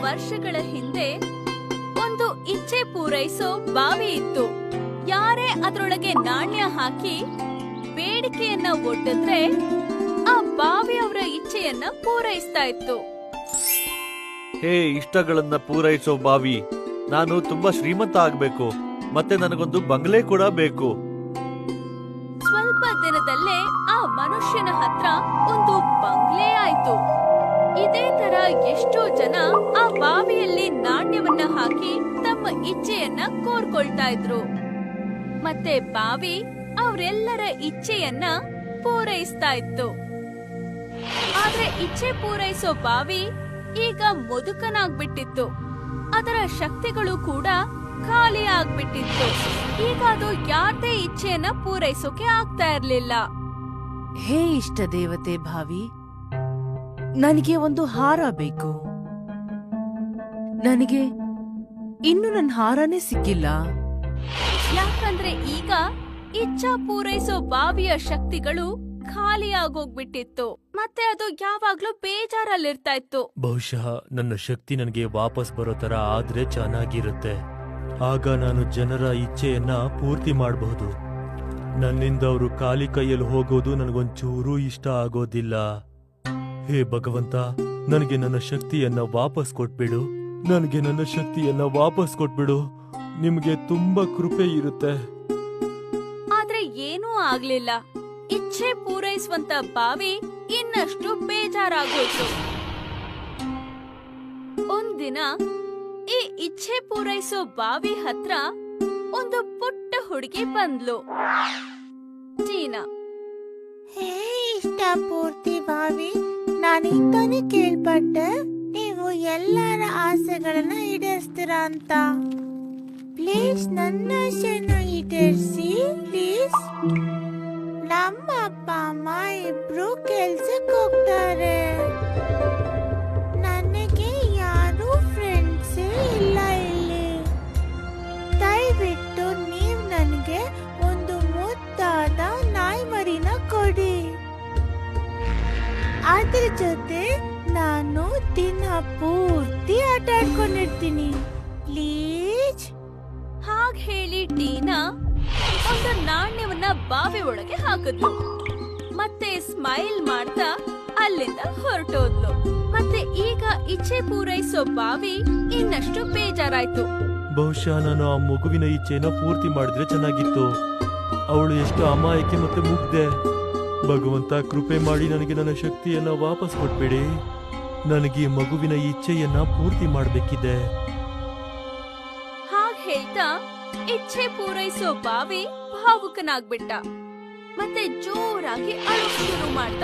ವರ್ಷಗಳ ಹಿಂದೆ ಒಂದು ಇಚ್ಛೆ ಪೂರೈಸೋ ಬಾವಿ ಇತ್ತು. ಯಾರೇ ಅದರೊಳಗೆ ನಾಣ್ಯ ಹಾಕಿ ಬೇಡಿಕೆಯನ್ನ ಒಡ್ಡಿದ್ರೆ ಆ ಬಾವಿ ಅವರ ಇಚ್ಛೆಯನ್ನ ಪೂರೈಸ್ತಾ ಇತ್ತು. ಹೇ ಇಷ್ಟಗಳನ್ನ ಪೂರೈಸೋ ಬಾವಿ, ನಾನು ತುಂಬಾ ಶ್ರೀಮಂತ ಆಗ್ಬೇಕು, ಮತ್ತೆ ನನಗೊಂದು ಬಂಗ್ಲೆ ಕೂಡ ಬೇಕು. ಸ್ವಲ್ಪ ದಿನದಲ್ಲೇ ಆ ಮನುಷ್ಯನ ಹತ್ರ ಒಂದು ಬಂಗ್ಲೆ ಆಯ್ತು. ಇದೇ ತರ ಎಷ್ಟೋ ಜನ ಆ ಬಾವಿಯಲ್ಲಿ ನಾಣ್ಯವನ್ನ ಹಾಕಿ ತಮ್ಮ ಇಚ್ಛೆಯನ್ನ ಕೋರ್ಕೊಳ್ತಾ ಇದ್ರು. ಮತ್ತೆ ಬಾವಿ ಅವರೆಲ್ಲರ ಇಚ್ಛೆಯನ್ನ ಪೂರೈಸ್ತಾ ಇತ್ತು. ಆದ್ರೆ ಇಚ್ಛೆ ಪೂರೈಸೋ ಬಾವಿ ಈಗ ಮುದುಕನಾಗ್ಬಿಟ್ಟಿತ್ತು. ಅದರ ಶಕ್ತಿಗಳು ಕೂಡ ಖಾಲಿ ಆಗ್ಬಿಟ್ಟಿತ್ತು. ಈಗ ಅದು ಯಾರದೇ ಇಚ್ಛೆಯನ್ನ ಪೂರೈಸೋಕೆ ಆಗ್ತಾ ಇರ್ಲಿಲ್ಲ. ಹೇ ಇಷ್ಟ ದೇವತೆ ಭಾವಿ, ನನಗೆ ಒಂದು ಹಾರ ಬೇಕು. ನನಗೆ ಇನ್ನು ನನ್ನ ಹಾರನೇ ಸಿಕ್ಕಿಲ್ಲ. ಯಾಕಂದ್ರೆ ಈಗ ಇಚ್ಛಾ ಪೂರೈಸೋ ಬಾವಿಯ ಶಕ್ತಿಗಳು ಖಾಲಿ ಆಗೋಗ್ಬಿಟ್ಟಿತ್ತು. ಮತ್ತೆ ಅದು ಯಾವಾಗ್ಲೂ ಬೇಜಾರಲ್ಲಿರ್ತಾ ಇತ್ತು. ಬಹುಶಃ ನನ್ನ ಶಕ್ತಿ ನನಗೆ ವಾಪಸ್ ಬರೋ ತರ ಆದ್ರೆ ಚೆನ್ನಾಗಿರುತ್ತೆ. ಆಗ ನಾನು ಜನರ ಇಚ್ಛೆಯನ್ನ ಪೂರ್ತಿ ಮಾಡಬಹುದು. ನನ್ನಿಂದ ಅವರು ಖಾಲಿ ಕೈಯಲ್ಲಿ ಹೋಗೋದು ನನಗೊಂಚೂರು ಇಷ್ಟ ಆಗೋದಿಲ್ಲ. ಹೇ ಭಗವಂತ, ನನಗೆ ನನ್ನ ಶಕ್ತಿಯನ್ನ ವಾಪಸ್ ಕೊಟ್ಬಿಡು. ನನಗೆ ನನ್ನ ಶಕ್ತಿಯನ್ನ ವಾಪಸ್ ಕೊಟ್ಬಿಡು. ನಿಮ್ಗೆ ತುಂಬಾ ಕೃಪೆ ಇರುತ್ತೆ. ಆದ್ರೆ ಏನೂ ಆಗ್ಲಿಲ್ಲ. ಇಚ್ಛೆ ಪೂರೈಸುವಂತ ಬಾವಿ ಇನ್ನಷ್ಟು ಬೇಜಾರಾಗೋಯ್ತು. ಒಂದಿನ ಈ ಇಚ್ಛೆ ಪೂರೈಸೋ ಬಾವಿ ಹತ್ರ ಒಂದು ಪುಟ್ಟ ಹುಡುಗಿ ಬಂದ್ಲು. ಟೀನಾ. ಹೇ ಇಷ್ಟ ಪೂರ್ತಿ ಬಾವಿ, ನಾನೀಗ ತಾನೇ ಕೇಳ್ಪಟ್ಟೆ ನೀವು ಎಲ್ಲರ ಆಸೆಗಳನ್ನ ಈಡೇರಿಸ್ತೀರಾ ಅಂತ. ಪ್ಲೀಸ್ ನನ್ನ ಆಸೆನ ಈಡೇರಿಸಿ ಪ್ಲೀಸ್. ನಮ್ಮ ಅಪ್ಪ ಅಮ್ಮ ಇಬ್ರು ಕೆಲ್ಸಕ್ಕೆ ಹೋಗ್ತಾರೆ. ನನಗೆ ಯಾರು ಫ್ರೆಂಡ್ಸೇ ಇಲ್ಲ ಇಲ್ಲಿ. ದಯವಿಟ್ಟು ನೀವು ನನಗೆ ಒಂದು ಮುದ್ದಾದ ನಾಯಿ ಮರಿನ ಕೊಡಿ. ಅದ್ರ ಜೊತೆ ನಾನು ದಿನ ಪೂರ್ತಿ ಆಟ ಆಡ್ಕೊಂಡಿರ್ತೀನಿ ಪ್ಲೀಸ್. ಹಾಗ್ ಹೇಳಿ ಟೀನಾ ಒಂದು ನಾಣ್ಯವನ್ನ ಬಾವಿ ಒಳಗೆ ಹಾಕಿದ್ಲು. ಮತ್ತೆ ಸ್ಮೈಲ್ ಮಾಡ್ತಾ ಅಲ್ಲಿಂದ ಹೊರಟೋದ್ಲು. ಮತ್ತೆ ಈಗ ಇಚ್ಛೆ ಪೂರೈಸೋ ಬಾವಿ ಇನ್ನಷ್ಟು ಬೇಜಾರಾಯ್ತು. ಬಹುಶಃ ನಾನು ಆ ಮಗುವಿನ ಇಚ್ಛೆನ ಪೂರ್ತಿ ಮಾಡಿದ್ರೆ ಚೆನ್ನಾಗಿತ್ತು. ಅವಳು ಎಷ್ಟು ಅಮಾಯಕಿ ಮತ್ತೆ ಮುಗ್ದೆ. ಭಗವಂತ, ಕೃಪೆ ಮಾಡಿ ನನಗೆ ನನ್ನ ಶಕ್ತಿಯನ್ನ ವಾಪಸ್ ಕೊಟ್ಬೇಡಿ. ನನಗೆ ಈ ಮಗುವಿನ ಇಚ್ಛೆಯನ್ನ ಪೂರ್ತಿ ಮಾಡ್ಬೇಕಿದೆ. ಹಾಗ್ ಹೇಳ್ತಾ ಇಚ್ಛೆ ಪೂರೈಸೋ ಬಾವಿ ಭಾವುಕನಾಗ್ಬಿಟ್ಟ. ಮತ್ತೆ ಜೋರಾಗಿ ಅಳೋಕ್ ಶುರು ಮಾಡ್ದ.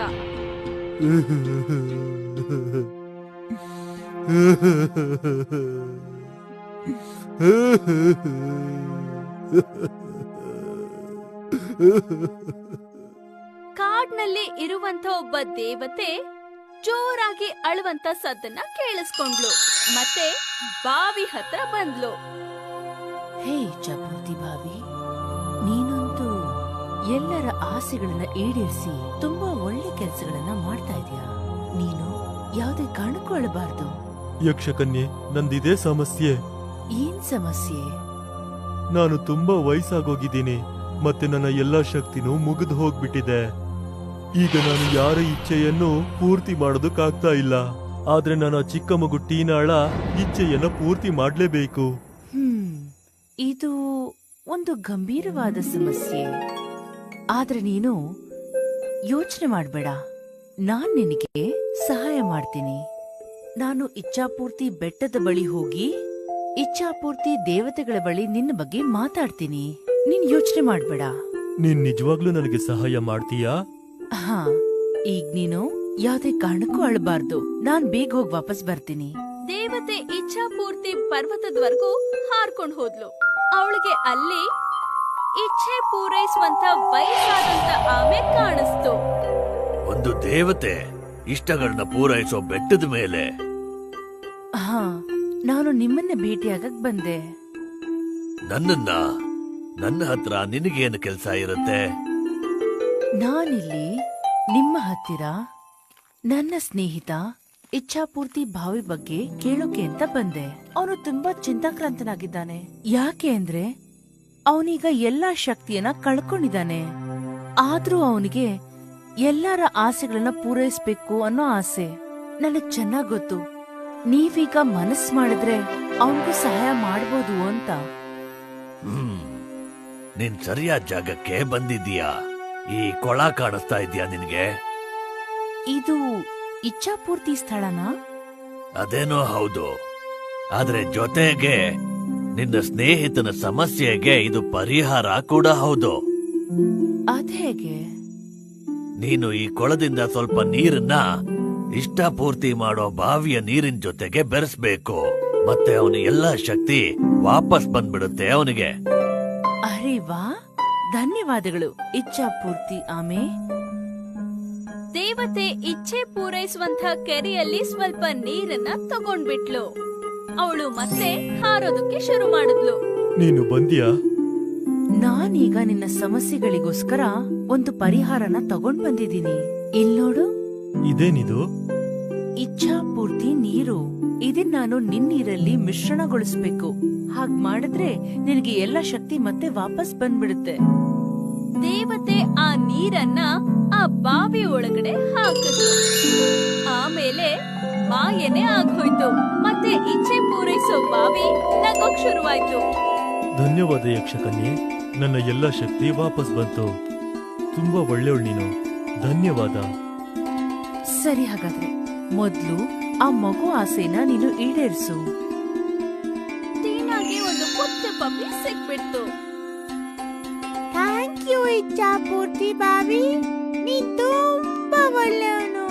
ಕಾಡ್ನಲ್ಲಿ ಇರುವಂತ ಒಬ್ಬ ದೇವತೆ ಜೋರಾಗಿ ಅಳುವಂತ ಸದ್ದನ್ನ ಕೇಳಿಸ್ಕೊಂಡ್ಲು. ಮತ್ತೆ ಬಾವಿ ಹತ್ರ ಬಂದ್ಲು. ಹೇ ಚಪೂರ್ತಿ ಭಾವಿ, ನೀನಂತೂ ಎಲ್ಲರ ಆಸೆಗಳನ್ನ ಈಡೇರಿಸಿ ತುಂಬಾ ಒಳ್ಳೆ ಕೆಲಸಗಳನ್ನ ಮಾಡ್ತಾ ಇದೀಯಾ. ನೀನು ಯಾವುದೇ ಕಾರಣಕ್ಕೂ ಅಳಬಾರ್ದು. ಯಕ್ಷಕನ್ಯೆ, ನಂದಿದೇ ಸಮಸ್ಯೆ. ಏನ್ ಸಮಸ್ಯೆ? ನಾನು ತುಂಬಾ ವಯಸ್ಸಾಗೋಗಿದ್ದೀನಿ. ಮತ್ತೆ ನನ್ನ ಎಲ್ಲಾ ಶಕ್ತಿನೂ ಮುಗಿದು ಹೋಗ್ಬಿಟ್ಟಿದೆ. ಈಗ ನಾನು ಯಾರ ಇಚ್ಛೆಯನ್ನು ಪೂರ್ತಿ ಮಾಡೋದಕ್ಕಾಗ್ತಾ ಇಲ್ಲ. ಆದ್ರೆ ನಾನು ಆ ಚಿಕ್ಕ ಮಗು ಟೀನಾಳ ಇಚ್ಛೆಯನ್ನ ಪೂರ್ತಿ ಮಾಡ್ಲೇಬೇಕು. ಇದು ಒಂದು ಗಂಭೀರವಾದ ಸಮಸ್ಯೆ. ಆದ್ರೆ ನೀನು ಯೋಚನೆ ಮಾಡ್ಬೇಡ, ನಾನ್ ನಿನಗೆ ಸಹಾಯ ಮಾಡ್ತೀನಿ. ನಾನು ಇಚ್ಛಾಪೂರ್ತಿ ಬೆಟ್ಟದ ಬಳಿ ಹೋಗಿ ಇಚ್ಛಾಪೂರ್ತಿ ದೇವತೆಗಳ ಬಳಿ ನಿನ್ನ ಬಗ್ಗೆ ಮಾತಾಡ್ತೀನಿ. ನೀನ್ ಯೋಚನೆ ಮಾಡ್ಬೇಡ. ನೀನ್ ನಿಜವಾಗ್ಲೂ ನನಗೆ ಸಹಾಯ ಮಾಡ್ತೀಯಾ? ಹಾ, ಈಗ ನೀನು ಯಾವ್ದೇ ಕಾರಣಕ್ಕೂ ಅಳಬಾರ್ದು. ನಾನ್ ಬೇಗ ಹೋಗಿ ವಾಪಸ್ ಬರ್ತೀನಿ. ದೇವತೆ ಇಚ್ಛಾಪೂರ್ತಿ ಪರ್ವತದವರೆಗೂ ಹಾರ್ಕೊಂಡ್ ಹೋದ್ಲು. ಅವಳಿಗೆ ಅಲ್ಲಿ ಇಚ್ಛೆ ಪೂರೈಸುವಂತ ವಯಸ್ಸಾದಂತ ಆಮೆ ಕಾಣಿಸ್ತು. ಒಂದು ದೇವತೆ ಇಷ್ಟಗಳನ್ನ ಪೂರೈಸೋ ಬೆಟ್ಟದ ಮೇಲೆ. ಹಾ, ನಾನು ನಿಮ್ಮನ್ನ ಭೇಟಿಯಾಗಕ್ ಬಂದೆ. ನನ್ನ ಹತ್ರ ನಿನಗೇನು ಕೆಲ್ಸ ಇರುತ್ತೆ? ನಾನಿಲ್ಲಿ ನಿಮ್ಮ ಹತ್ತಿರ ನನ್ನ ಸ್ನೇಹಿತ ಇಚ್ಛಾಪೂರ್ತಿ ಭಾವಿ ಬಗ್ಗೆ ಕೇಳೋಕೆ ಅಂತ ಬಂದೆ. ಅವನು ತುಂಬಾ ಚಿಂತಾಕ್ರಾಂತನಾಗಿದ್ದಾನೆ. ಯಾಕೆ ಅಂದ್ರೆ ಅವನೀಗ ಎಲ್ಲಾ ಶಕ್ತಿಯನ್ನ ಕಳ್ಕೊಂಡಿದ್ದಾನೆ. ಆದ್ರೂ ಅವನಿಗೆ ಎಲ್ಲರ ಆಸೆಗಳನ್ನ ಪೂರೈಸ್ಬೇಕು ಅನ್ನೋ ಆಸೆ. ನನಗ್ ಚೆನ್ನಾಗ್ ಗೊತ್ತು, ನೀವೀಗ ಮನಸ್ ಮಾಡಿದ್ರೆ ಅವನಿಗೂ ಸಹಾಯ ಮಾಡ್ಬೋದು ಅಂತ. ನೀನ್ ಸರಿಯಾದ ಜಾಗಕ್ಕೆ ಬಂದಿದ್ದೀಯಾ. ಈ ಕೊಳ ಕಾಣಿಸ್ತಾ ಇದೆಯಾ ನಿನ್ಗೆ? ಇದು ಇಚ್ಛಾಪೂರ್ತಿ ಸ್ಥಳನಾ? ಅದೇನೋ ಹೌದು, ಆದ್ರೆ ಜೊತೆಗೆ ನಿನ್ನ ಸ್ನೇಹಿತನ ಸಮಸ್ಯೆಗೆ ಇದು ಪರಿಹಾರ ಕೂಡ ಹೌದು. ಅದ್ಹೇಗೆ? ನೀನು ಈ ಕೊಳದಿಂದ ಸ್ವಲ್ಪ ನೀರನ್ನ ಇಷ್ಟಪೂರ್ತಿ ಮಾಡೋ ಬಾವಿಯ ನೀರಿನ ಜೊತೆಗೆ ಬೆರೆಸ್ಬೇಕು. ಮತ್ತೆ ಅವನ ಎಲ್ಲಾ ಶಕ್ತಿ ವಾಪಸ್ ಬಂದ್ಬಿಡುತ್ತೆ ಅವನಿಗೆ. ಅರೆ ವಾ, ಧನ್ಯವಾದಗಳು ಇಚ್ಛಾಪೂರ್ತಿ ಆಮೆ. ದೇವತೆ ಇಚ್ಛೆ ಪೂರೈಸುವಂತ ಕೆರೆಯಲ್ಲಿ ಸ್ವಲ್ಪ ನೀರನ್ನ ತಗೊಂಡ್ಬಿಟ್ಲು. ಅವಳು ಮತ್ತೆ ಹಾರೋದಕ್ಕೆ ಶುರು ಮಾಡಿದ್ಲು. ನೀನು ಬಂದ್ಯಾ? ನಾನೀಗ ನಿನ್ನ ಸಮಸ್ಯೆಗಳಿಗೋಸ್ಕರ ಒಂದು ಪರಿಹಾರನ ತಗೊಂಡ್ ಬಂದಿದ್ದೀನಿ. ಇಲ್ನೋಡು, ಇದೇನಿದು? ಇಚ್ಛಾಪೂರ್ತಿ ನೀರು. ಇದನ್ ನಾನು ನಿನ್ನೀರಲ್ಲಿ ಮಿಶ್ರಣಗೊಳಿಸ್ಬೇಕು. ಹಾಗ್ ಮಾಡಿದ್ರೆ ನಿನಗೆ ಎಲ್ಲ ಶಕ್ತಿ ಮತ್ತೆ ವಾಪಸ್ ಬಂದ್ಬಿಡುತ್ತೆ. ದೇವತೆ ಆ ನೀರನ್ನ ಆ ಬಾವಿ ಒಳಗಡೆ ಹಾಕಿದ್ಲು. ಆಮೇಲೆ ಮಾಯನೆ ಆಗೋಯ್ತು. ಮತ್ತೆ ಇಚ್ಛೆ ಪೂರೈಸೋ ಬಾವಿ ನಗೋಕ್ ಶುರುವಾಯ್ತು. ಧನ್ಯವಾದ ಯಕ್ಷಕನ್ಯೆ, ನನ್ನ ಎಲ್ಲ ಶಕ್ತಿ ವಾಪಸ್ ಬಂತು. ತುಂಬಾ ಒಳ್ಳೆಯವಳು ನೀನು, ಧನ್ಯವಾದ. ಸರಿ, ಹಾಗಾದ್ರೆ ಮೊದ್ಲು ಆ ಮಗು ಆಸೆನ ನೀನು ಈಡೇರಿಸು. ಟೀನಾಗೆ ಒಂದು ಪುಟ್ಟ ಪಪ್ಪಿ ಸಿಕ್ಬಿಡ್ತು. ಥ್ಯಾಂಕ್ ಯು ಇಚ್ಛಾಪೂರ್ತಿ ಬಾವಿ, ನೀನ್ ತುಂಬಾ ಒಳ್ಳೆಯವನು.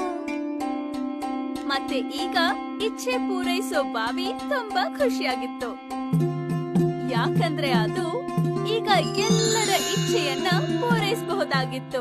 ಮತ್ತೆ ಈಗ ಇಚ್ಛೆ ಪೂರೈಸೋ ಬಾವಿ ತುಂಬಾ ಖುಷಿಯಾಗಿತ್ತು. ಯಾಕಂದ್ರೆ ಅದು ಈಗ ಎಲ್ಲರ ಇಚ್ಛೆಯನ್ನ ಪೂರೈಸಬಹುದಾಗಿತ್ತು.